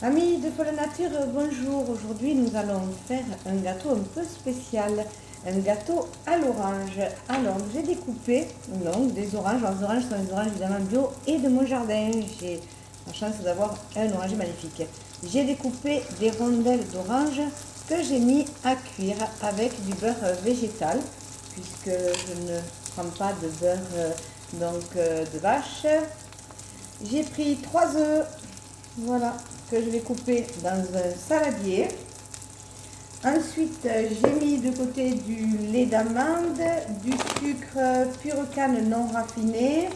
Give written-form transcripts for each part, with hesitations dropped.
Amis de Folle Nature, bonjour. Aujourd'hui, nous allons faire un gâteau un peu spécial, un gâteau à l'orange. Alors, j'ai découpé des oranges. Les oranges sont des oranges évidemment bio et de mon jardin. J'ai la chance d'avoir un oranger magnifique. J'ai découpé des rondelles d'orange que j'ai mis à cuire avec du beurre végétal, puisque je ne prends pas de beurre de vache. J'ai pris 3 œufs. Voilà, que je vais couper dans un saladier. Ensuite, j'ai mis de côté du lait d'amande, du sucre pur canne non raffiné,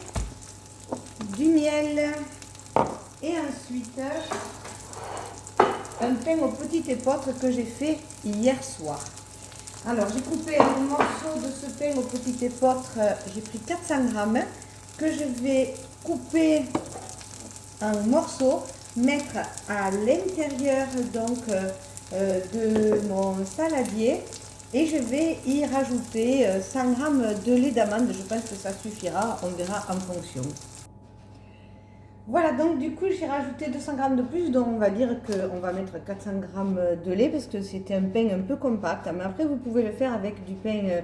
du miel et ensuite un pain au petit épeautre que j'ai fait hier soir. Alors, j'ai coupé un morceau de ce pain au petit épeautre, j'ai pris 400 grammes que je vais couper en morceaux, mettre à l'intérieur de mon saladier et je vais y rajouter 100 g de lait d'amande. Je pense que ça suffira, on verra en fonction. Voilà, donc du coup j'ai rajouté 200 g de plus, donc on va dire qu'on va mettre 400 g de lait parce que c'était un pain un peu compact. Mais après vous pouvez le faire avec du pain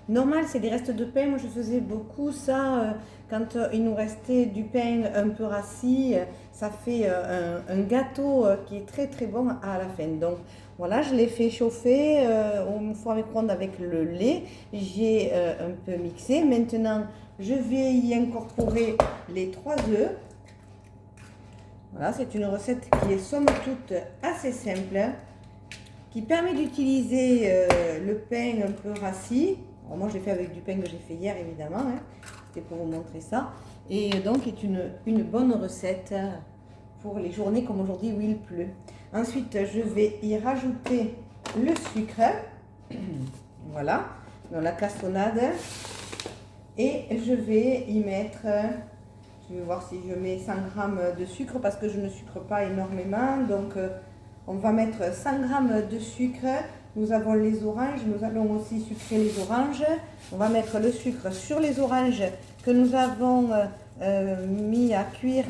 normal, c'est des restes de pain. Moi je faisais beaucoup ça quand il nous restait du pain un peu rassis. Ça fait un gâteau qui est très très bon à la fin. Donc voilà, je l'ai fait chauffer au four à micro-ondes avec le lait. J'ai un peu mixé. Maintenant je vais y incorporer les 3 œufs. Voilà, c'est une recette qui est somme toute assez simple, qui permet d'utiliser le pain un peu rassis. Alors moi je l'ai fait avec du pain que j'ai fait hier évidemment, c'était pour vous montrer ça. Et donc est une bonne recette pour les journées comme aujourd'hui où il pleut. Ensuite je vais y rajouter le sucre, voilà, dans la cassonade. Et je vais y mettre... Je vais voir si je mets 100 g de sucre parce que je ne sucre pas énormément. Donc on va mettre 100 g de sucre. Nous avons les oranges, nous allons aussi sucrer les oranges. On va mettre le sucre sur les oranges que nous avons mis à cuire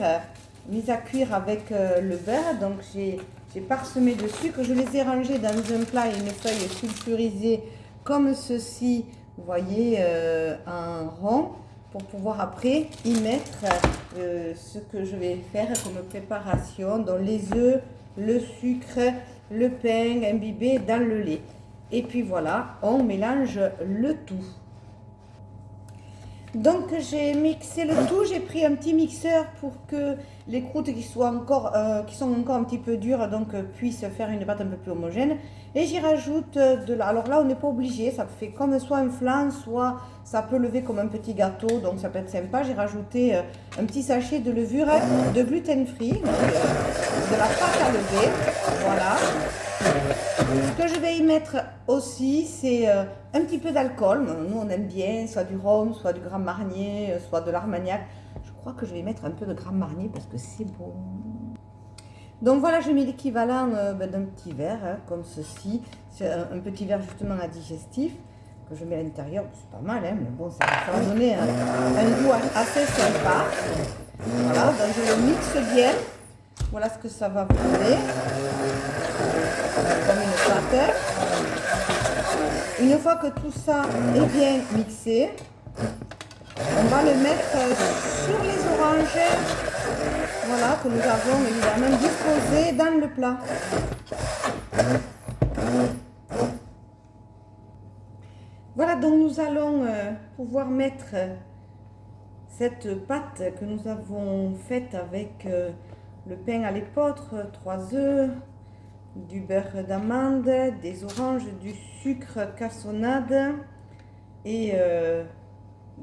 avec le beurre. Donc j'ai parsemé de sucre. Je les ai rangés dans un plat et une feuille sulfurisée comme ceci, vous voyez, en rond, pour pouvoir après y mettre ce que je vais faire comme préparation, donc les œufs, le sucre, le pain imbibé dans le lait. Et puis voilà, on mélange le tout. Donc j'ai mixé le tout, j'ai pris un petit mixeur pour que les croûtes qui sont encore un petit peu dures puissent faire une pâte un peu plus homogène. Et j'y rajoute alors là on n'est pas obligé, ça fait comme soit un flan, soit ça peut lever comme un petit gâteau, donc ça peut être sympa. J'ai rajouté un petit sachet de levure de gluten free, de la pâte à lever, voilà. Ce que je vais y mettre aussi, c'est un petit peu d'alcool. Nous, on aime bien soit du rhum, soit du Grand Marnier, soit de l'Armagnac. Je crois que je vais mettre un peu de Grand Marnier parce que c'est bon. Donc voilà, je mets l'équivalent d'un petit verre, comme ceci. C'est un petit verre justement à digestif que je mets à l'intérieur. C'est pas mal, mais bon, ça va donner un goût assez sympa. Voilà, donc je le mixe bien. Voilà ce que ça va donner. Comme une pâte. Une fois que tout ça est bien mixé, on va le mettre sur les oranges, voilà, que nous avons évidemment disposées dans le plat. Voilà, donc nous allons pouvoir mettre cette pâte que nous avons faite avec le pain à l'épeautre, 3 œufs, du beurre d'amande, des oranges, du sucre cassonade et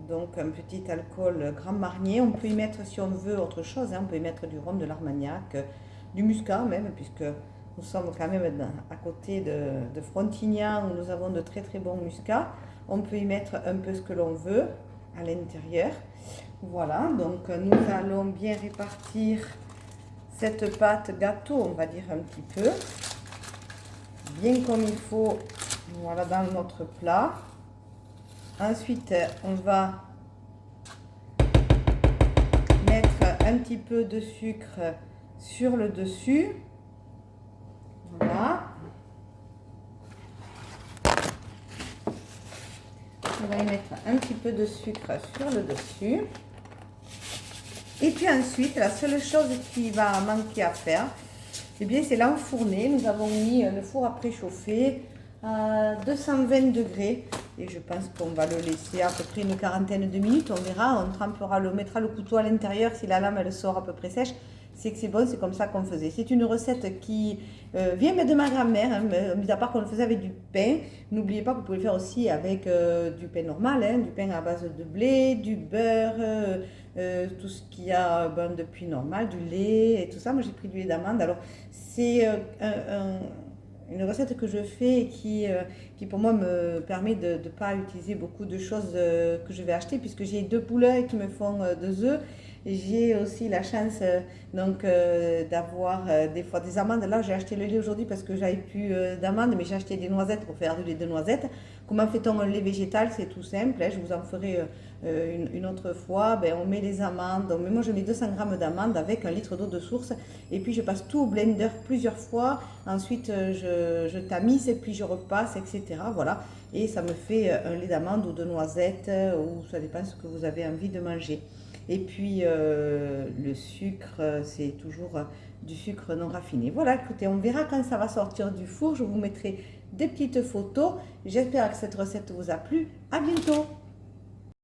donc un petit alcool Grand Marnier. On peut y mettre, si on veut autre chose, on peut y mettre du rhum, de l'Armagnac, du muscat même, puisque nous sommes quand même à côté de Frontignan où nous avons de très très bons muscats. On peut y mettre un peu ce que l'on veut à l'intérieur. Voilà, donc nous allons bien répartir cette pâte gâteau, on va dire un petit peu, bien comme il faut, voilà, dans notre plat. Ensuite, on va mettre un petit peu de sucre sur le dessus. Voilà. On va y mettre un petit peu de sucre sur le dessus. Et puis ensuite, la seule chose qui va manquer à faire, eh bien, c'est l'enfourner. Nous avons mis le four à préchauffer à 220 degrés. Et je pense qu'on va le laisser à peu près une quarantaine de minutes. On verra, on trempera, on mettra le couteau à l'intérieur. Si la lame elle sort à peu près sèche, c'est que c'est bon, c'est comme ça qu'on faisait. C'est une recette qui vient de ma grand-mère, hein, mis à part qu'on le faisait avec du pain. N'oubliez pas que vous pouvez le faire aussi avec du pain normal, hein, du pain à base de blé, du beurre, tout ce qu'il y a depuis normal, du lait et tout ça. Moi j'ai pris du lait d'amande. Alors c'est une recette que je fais et qui pour moi me permet de ne pas utiliser beaucoup de choses que je vais acheter, puisque j'ai 2 poulets qui me font 2 œufs. J'ai aussi la chance d'avoir des fois des amandes. Là j'ai acheté le lait aujourd'hui parce que j'avais plus d'amandes, mais j'ai acheté des noisettes pour faire du lait de noisettes. Comment fait-on un lait végétal? C'est tout simple, hein, je vous en ferai une autre fois. Ben, on met les amandes, moi je mets 200 g d'amandes avec 1 litre d'eau de source, et puis je passe tout au blender plusieurs fois. Ensuite je tamise et puis je repasse, etc. Voilà, et ça me fait un lait d'amande ou de noisettes, ou ça dépend ce que vous avez envie de manger. Et puis le sucre, c'est toujours du sucre non raffiné. Voilà, écoutez, on verra quand ça va sortir du four. Je vous mettrai des petites photos. J'espère que cette recette vous a plu. À bientôt!